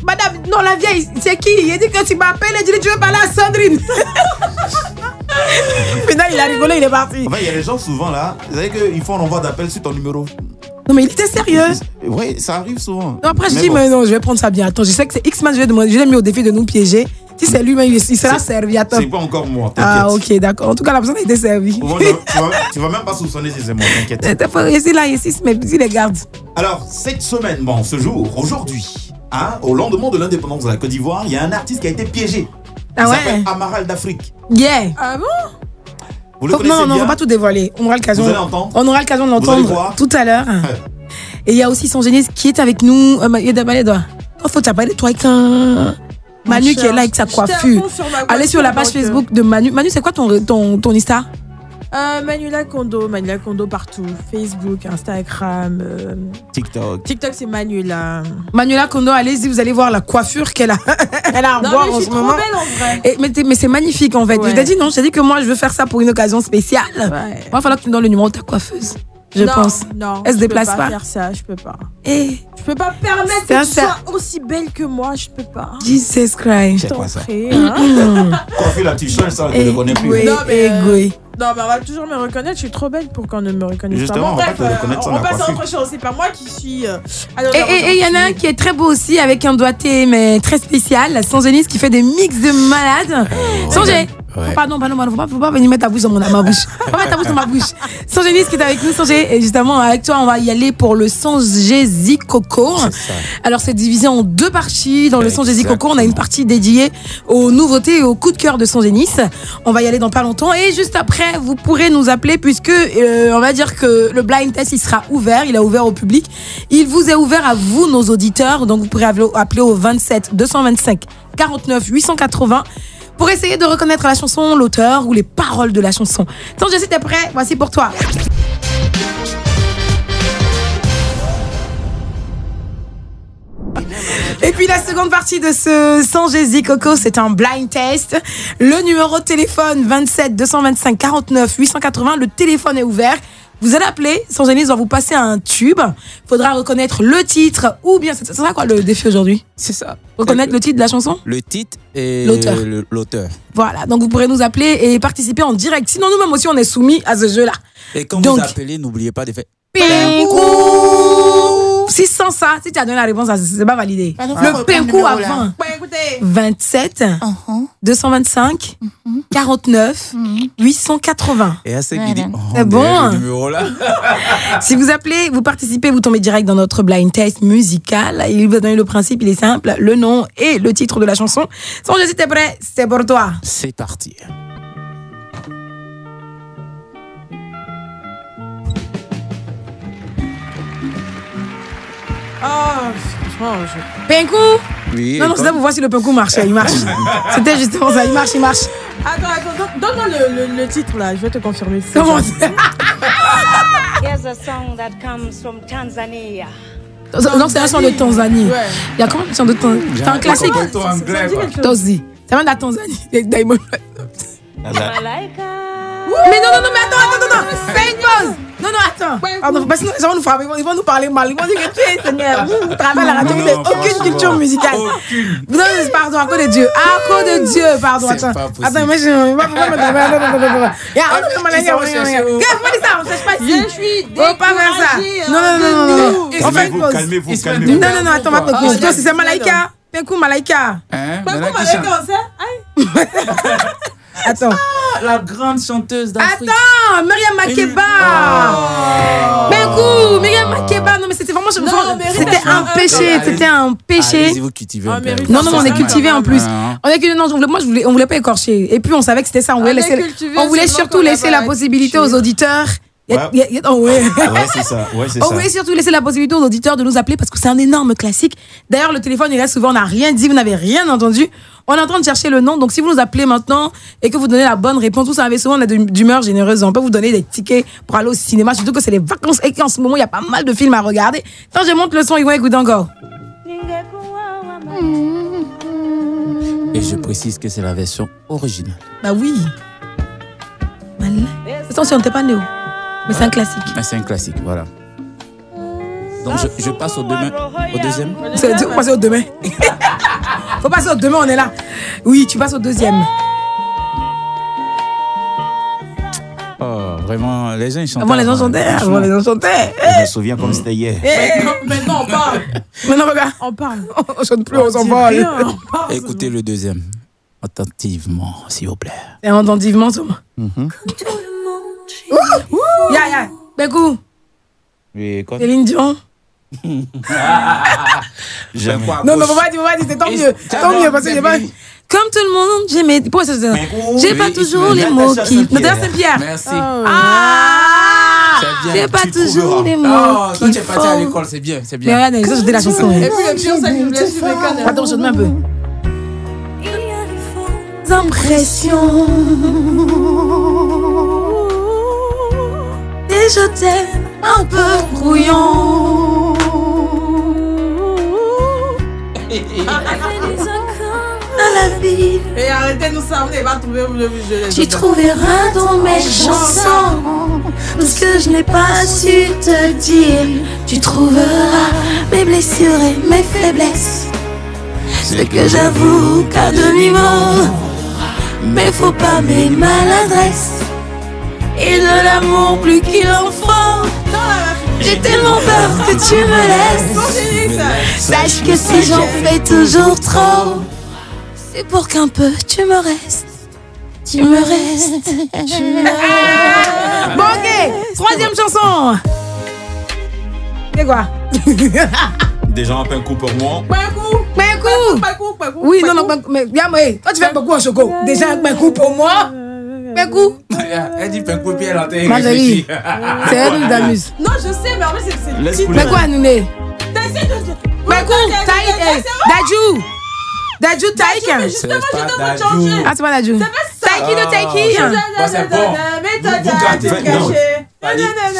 Madame, non, la vieille, c'est qui? Il dit que tu m'appelles et tu veux parler à Sandrine. Maintenant, il a rigolé, il est parti. Enfin, il y a des gens souvent là, vous savez qu'ils font un envoi d'appel sur ton numéro. Non, mais il était sérieux. Oui, ça arrive souvent. Non, après, je dis, mais non, je vais prendre ça bien. Attends, je sais que c'est X-Man, je l'ai mis au défi de nous piéger. Si c'est lui-même, il sera servi. Attends. C'est pas encore moi, t'inquiète. Ah, ok, d'accord. En tout cas, la personne a été servie. Tu vas même pas soupçonner si c'est moi, t'inquiète. Ici, mais dis les gardes. Alors, cette semaine, ce jour, aujourd'hui, au lendemain de l'indépendance de la Côte d'Ivoire, il y a un artiste qui a été piégé. Il s'appelle Amaral d'Afrique. Yeah. Ah bon? Vous le connaissez bien? Non, on va pas tout dévoiler. On aura l'occasion. Vous allez entendre? On aura l'occasion de l'entendre tout à l'heure. Et il y a aussi son géniste qui est avec nous. Il faut t'appeler toi avec un Manu qui est là avec sa coiffure. Allez sur la page Facebook de Manu. Manu, c'est quoi ton Insta? Manuela Kondo partout. Facebook, Instagram, TikTok. TikTok, c'est Manuela. Manuela Kondo, allez-y, vous allez voir la coiffure qu'elle a. Elle a à voir en ce moment. Trop belle en vrai. Mais c'est magnifique en fait. Ouais. Je t'ai dit non, je t'ai dit que moi je veux faire ça pour une occasion spéciale. Ouais. Moi, il va falloir que tu me donnes le numéro de ta coiffeuse. Je pense. Non, elle se déplace pas. Je peux pas faire ça, je peux pas. Et je peux pas permettre que tu sois aussi belle que moi, je peux pas. Jesus Christ. C'est quoi ça? Coiffure la t-shirt, ça, tu ne connais plus. Non, mais on va toujours me reconnaître, je suis trop belle pour qu'on ne me reconnaisse Justement, pas. Justement, on va te reconnaître sur la coiffure. On passe à autre chose, c'est pas moi qui suis... Et il y en a un qui est très beau aussi, avec un doigté, mais très spécial, Sangenis qui fait des mix de malades. Songez. Ouais. Pardon, faut pas venir mettre ta bouche dans ma bouche. Faut pas mettre ta bouche dans ma bouche. Sangenis qui est avec nous, Songé, et justement, avec toi, on va y aller pour le Songezi Coco. Alors, c'est divisé en deux parties. Dans le Songezi Coco, on a une partie dédiée aux nouveautés et aux coups de cœur de Sangenis. On va y aller dans pas longtemps. Et juste après, vous pourrez nous appeler puisque, on va dire que le blind test, il sera ouvert. Il est ouvert au public. Il vous est ouvert à vous, nos auditeurs. Donc, vous pourrez appeler au 27 225 49 880. Pour essayer de reconnaître la chanson, l'auteur ou les paroles de la chanson. Donc, si t'es prêt, voici pour toi. Et puis la seconde partie de ce Songezi Coco, c'est un blind test. Le numéro de téléphone 27 225 49 880. Le téléphone est ouvert. Vous allez appeler, Sangenis va vous passer un tube. Il faudra reconnaître le titre ou bien... C'est ça quoi le défi aujourd'hui? C'est ça. Reconnaître le titre de la chanson? Le titre et l'auteur. Voilà, donc vous pourrez nous appeler et participer en direct. Sinon, nous-mêmes aussi, on est soumis à ce jeu-là. Et quand vous appelez, n'oubliez pas de faire... Pinkou. Si sans ça, si tu as donné la réponse, c'est pas validé. Le Pinkou avant. 27 225 49 880. Et à ceux qui disent, c'est bon. Numéro-là. Si vous appelez, vous participez, vous tombez direct dans notre blind test musical. Il vous donne le principe, il est simple, le nom et le titre de la chanson. Si t'es prêt, c'est pour toi. C'est parti. Franchement, Pinkou. Oui. Non, c'est là pour voir si le Pinkou marchait. Il marche. C'était justement ça. Il marche. Attends, donne-moi le titre là. Je vais te confirmer. Comment? Here's a song that comes from Tanzania. Donc c'est un son de Tanzanie. Ouais. Il y a combien de sons de Tanzanie? C'est un classique. Tozi. Ça vient de la Tanzanie. Diamond. Mais non, attends. Fais une pause. Non, attends. Pardon, parce que les gens vont nous frapper, ils vont nous parler mal. Ils vont dire que tu es Seigneur. Vous travaillez à la radio, vous n'avez aucune culture musicale. Non, pardon, à cause de Dieu. À cause de Dieu, pardon. Attends, mais je ne vais pas me dire. Je suis découragée. Pas faire ça. Non. On fait une pause. Calmez-vous. Non, attends, ma pause. C'est Malaika. Pinkou Malaika. Pinkou Malaika, on sait? Attends. La grande chanteuse d'Afrique. Attends, Myriam Makeba. Pinkou, Myriam Makeba. Non, mais c'était vraiment... C'était un péché. C'était un péché. Allez-y, vous cultivez. Non, on est cultivé en plus. On voulait pas écorcher. Et puis, on savait que c'était ça. On voulait surtout laisser la possibilité aux auditeurs Ouais, c'est ça. Oui, surtout laisser la possibilité aux auditeurs de nous appeler parce que c'est un énorme classique. D'ailleurs, le téléphone, il reste souvent, on n'a rien dit, vous n'avez rien entendu. On est en train de chercher le nom. Donc, si vous nous appelez maintenant et que vous donnez la bonne réponse, vous savez, souvent, on a d'humeur généreuse. On peut vous donner des tickets pour aller au cinéma, surtout que c'est les vacances et qu'en ce moment, il y a pas mal de films à regarder. Quand je monte le son, ils vont écouter encore. Et je précise que c'est la version originale. Bah oui. Attention, on n'était pas néo. Mais c'est un classique. C'est un classique, voilà. Donc je passe au deuxième. Faut passer au demain. Faut passer au demain, on est là. Oui, tu passes au deuxième. Oh, vraiment, les gens ils chantaient. Avant les gens chantaient. Je me souviens comme c'était hier. Maintenant, on parle. Maintenant, regarde. On parle. On chante plus, on s'en va. Écoutez le deuxième. Attentivement, s'il vous plaît. Et attentivement, Thomas. Ya. Bekou. Oui, quoi? Céline Dion. Jamais. Non, mais faut pas dire, c'est tant mieux. Tant mieux, parce que j'ai pas. Comme tout le monde, j'aimais. Pourquoi ça? J'ai pas toujours les mots qui. Natacha Saint-Pierre. Merci. J'ai pas toujours les mots. Oh, toi, tu es parti à l'école, c'est bien. Mais regarde, ça, c'était la chanson. Et puis le pire, ça qui me laisse sur les cannes. Attends, je te mets un peu. Impressions. Et je t'aime un peu brouillon. Dans la vie. Et arrêtez de nous savoir, va trouver le jeu. Tu trouveras dans mes chansons tout ce que je n'ai pas su te dire. Tu trouveras mes blessures et mes faiblesses. Ce que j'avoue qu'à demi-mot. Mais faut pas mes maladresses. Et de l'amour plus qu'il en faut. J'ai tellement peur que tu me laisses. Sache que si j'en fais toujours trop, c'est pour qu'un peu tu me restes. Tu me restes. Bon, ok. Troisième chanson. C'est quoi? Déjà un pain coup pour moi. Pain coup. Oui, non, mais toi tu fais beaucoup en choco. Déjà un pain coup pour moi. Pain coup. Elle dit pain coup, puis elle a été réfléchie. C'est elle qui t'amuse. Non, je sais, mais en fait, c'est. Mais quoi, Nouné? Pain coup, Taïk. Dajou Taïk. Justement, je devrais changer. Ah, c'est pas Dajou. Taïki de Taïki. C'est bon. Mais t'as caché.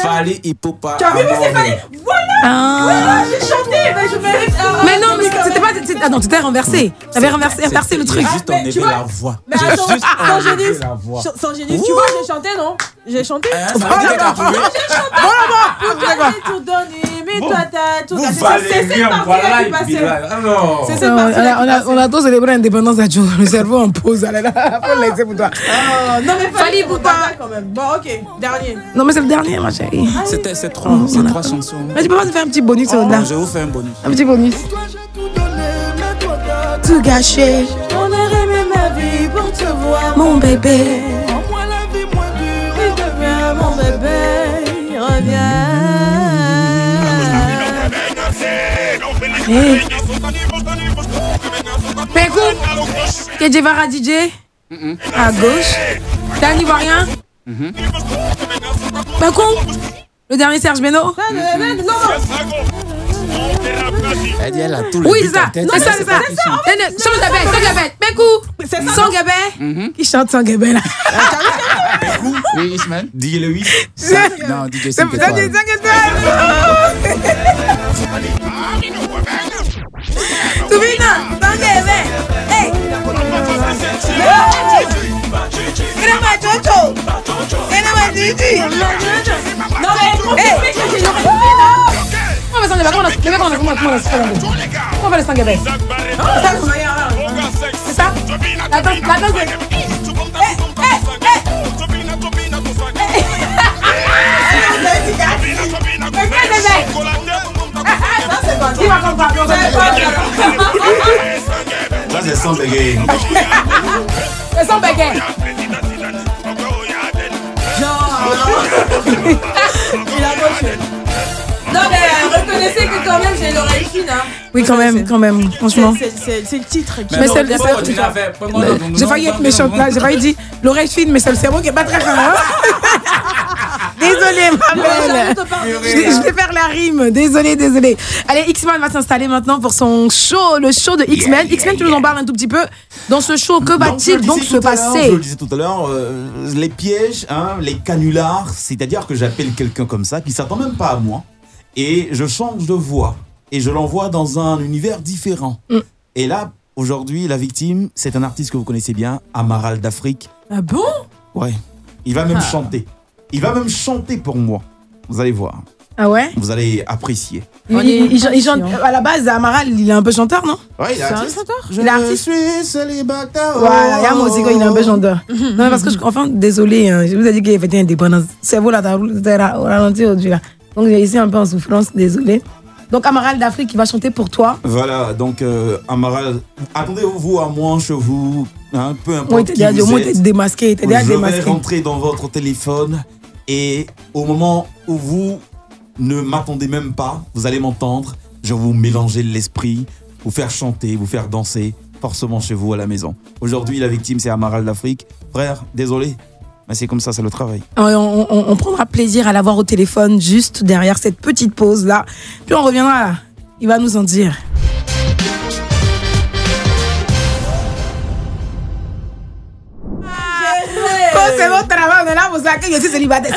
Fallait Hippopa. Tu as vu, c'est Fallait. Voilà, j'ai chanté, mais je mérite. Mais non, mais c'était pas. Ah non, tu t'es renversé. T'avais renversé le truc. Juste enlevé la voix. Mais attends, sans génie, tu vois, j'ai chanté, non? J'ai chanté. Ça veut dire que t'as trouvé. Voilà, tout donné, mais toi t'as tout cassé. C'est cette partie-là qui passait. C'est cette partie-là. On a tous célébré l'indépendance d'Adjou. Le cerveau en pause. Allez là, faut le laisser pour toi. Non, mais Fallait Hippopa quand même. Bon, ok, dernier. Non, mais c'est le dernier, ma chérie. C'est trois chansons. Mais tu peux pas nous faire un petit bonus là? Je vous fais un bonus. Un petit bonus. Tout gâché. On aurait aimé ma vie pour te voir, mon bébé. Moi la vie moins dure. Reviens, mon bébé, reviens. Pékou, Kedjevara DJ. À gauche. T'es un Ivoirien. Pékou, le dernier Serge Beno. Non. Elle dit elle a tout le oui, c'est ça. C'est ça. Sangabé. Pékou. Sangabé. Qui chante Sangabé là? Pékou. Oui, Ismaël. DJ le 8. Non, DJ c'est pas DJ Tubina, Sangabé. Hey. Non, mais on va le Sangabé. C'est ça? La danse il va comprendre. Ça, c'est sans bégayer. C'est sans bégayer. Il a bossé. Non, mais reconnaissez que quand même j'ai l'oreille fine. Hein. Oui, quand même, franchement. C'est le titre. Mais c'est le cerveau. J'ai failli être méchante là, j'ai failli dire l'oreille fine, mais c'est le cerveau qui est pas très fin. Désolé. Désolée, ma belle. Je vais faire la rime. Désolée. Allez, X-Man va s'installer maintenant pour son show, le show de X-Men. X-Men, tu nous en parles un tout petit peu. Dans ce show, que va-t-il donc se passer? Je le disais tout à l'heure, les pièges, les canulars, c'est-à-dire que j'appelle quelqu'un comme ça qui s'attend même pas à moi et je change de voix et je l'envoie dans un univers différent. Et là, aujourd'hui, la victime, c'est un artiste que vous connaissez bien, Amaral d'Afrique. Ah bon? Ouais. Il va même chanter. Il va même chanter pour moi. Vous allez voir. Ah ouais? Vous allez apprécier. Il chante, à la base, Amaral, il est un peu chanteur, non? Ouais, il est artiste. Il est artiste. Je suis célibataire. Voilà, il y a moi aussi quand il est un peu chanteur. Non, parce que, enfin, désolé, je vous ai dit qu'il avait été indépendant. C'est vous là, t'as au ralenti aujourd'hui là. Donc, j'ai ici un peu en souffrance, désolé. Donc, Amaral d'Afrique, qui va chanter pour toi. Voilà, donc Amaral, attendez-vous à moi, chez vous, peu importe. Moi, au moins, t'es démasqué. Je vais rentrer dans votre téléphone et au moment où vous ne m'attendez même pas, vous allez m'entendre, je vais vous mélanger l'esprit, vous faire chanter, vous faire danser, forcément chez vous à la maison. Aujourd'hui, la victime, c'est Amaral d'Afrique. Frère, désolé, mais c'est comme ça, c'est le travail. On prendra plaisir à l'avoir au téléphone juste derrière cette petite pause-là. Puis on reviendra là. Il va nous en dire. C'est votre travail, on est là pour ça que je suis célibataire.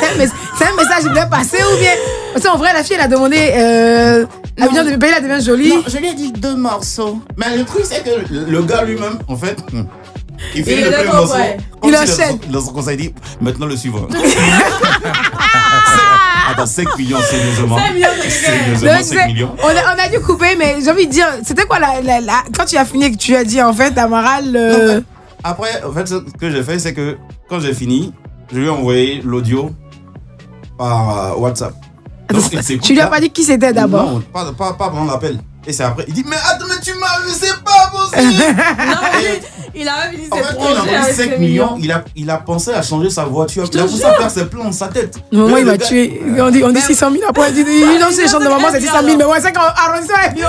C'est un message qui voulait passer ou bien? Parce qu'en vrai, la fille, elle a demandé Abidjan de payer, elle devient jolie. Non, je lui ai dit 2 morceaux. Mais le truc, c'est que le gars lui-même, en fait, il fait le premier morceau. Il enchaîne. Dans son conseil, il dit maintenant le suivant. Attends, 5 millions, c'est légèrement. 5 millions. On a dû couper, mais j'ai envie de dire, c'était quoi quand tu as fini et que tu as dit en fait, Amaral. Après, en fait, ce que j'ai fait, c'est que quand j'ai fini, je lui ai envoyé l'audio par WhatsApp. Donc, tu lui as pas dit qui c'était d'abord? Non, pas pendant l'appel. Et c'est après, il dit mais attends, mais tu m'as vu, c'est pas possible. Il a fini ses projets. Il a envoyé 5 millions. Il a pensé à changer sa voiture. Il a pensé à faire ses plans dans sa tête. Maman, il m'a tué. On dit 600 000 après. Il lance les chants de maman, c'est 600 000. Mais ouais, c'est quand arrondissement, on dit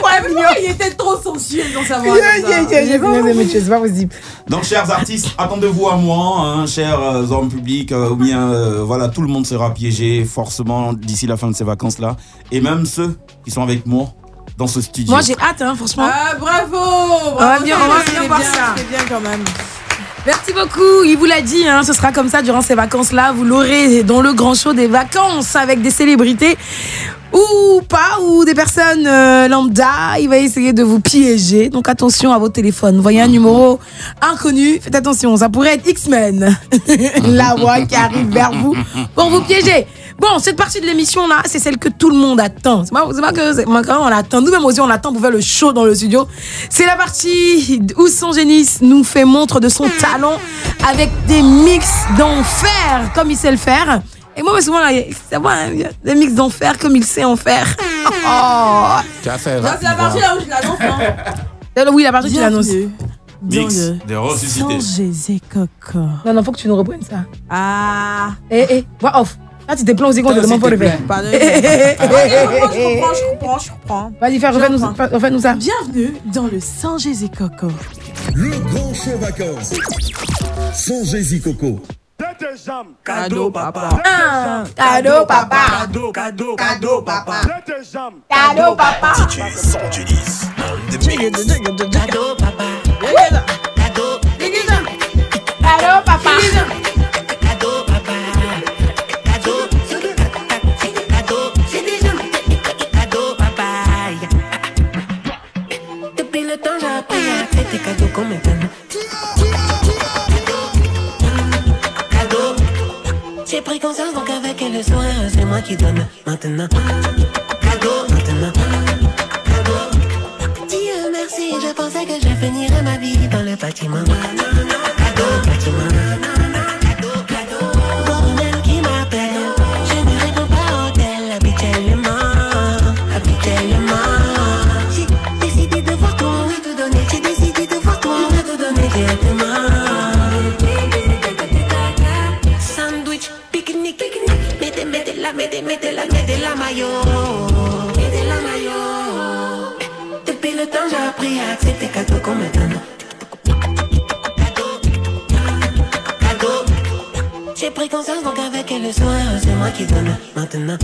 quoi, 1 million. Il était trop sensuel dans sa voix. C'est pas possible. Donc, chers artistes, attendez-vous à moi, chers hommes publics, ou bien, voilà, tout le monde sera piégé forcément d'ici la fin de ces vacances-là. Et même ceux qui sont avec moi dans ce studio. Moi, j'ai hâte, franchement. Ah, bravo. On va bien voir ça. C'est bien quand même. Merci beaucoup. Il vous l'a dit, ce sera comme ça durant ces vacances-là. Vous l'aurez dans le grand show des vacances avec des célébrités ou pas, ou des personnes lambda. Il va essayer de vous piéger. Donc attention à vos téléphones. Vous voyez un numéro inconnu, faites attention. Ça pourrait être X-Men. La voix qui arrive vers vous pour vous piéger. Bon, cette partie de l'émission là, c'est celle que tout le monde attend. C'est pas que on l'attend. Nous-mêmes aussi, on l'attend pour faire le show dans le studio. C'est la partie où Son Génie nous fait montre de son talent avec des mix d'enfer comme il sait le faire. Et moi, souvent, là, c'est bon, des mix d'enfer comme il sait en faire. Tu as fait. C'est la partie là où je l'annonce. Oui, la partie où tu l'annonces. Mix de ressuscité. Sans Jésus Coco. Non, faut que tu nous reprennes ça. Ah. Voix off. Là, tu t'es plaint aussi qu'on te demande pour le faire. Je comprends. Vas-y, refais-nous ça. Bienvenue dans le Sans Jésus Coco. Le grand show vacances. Sans Jésus Coco. Cadeau papa. Cadeau papa. Cadeau papa. Cadeau papa. Si tu es sans Tunis. Cadeau papa. Cadeau papa. Depuis le temps j'ai appris à accepter cadeau comme maintenant. J'ai pris conscience donc avec le soin, c'est moi qui donne maintenant. Cadeau, maintenant. Cadeau. Dieu merci, je pensais que je finirais ma vie dans le bâtiment. Cadeau, bâtiment. Cadeau. Bornel qui m'appelle, je ne réponds pas au hôtel habituellement. J'ai décidé de voir tout le monde te donner. J'ai décidé de voir tout le monde te donner directement. Mettez la maillot. Depuis le temps j'ai appris à accepter cadeau comme maintenant. Cadeau. J'ai pris conscience donc avec elle le soir, c'est moi qui donne maintenant.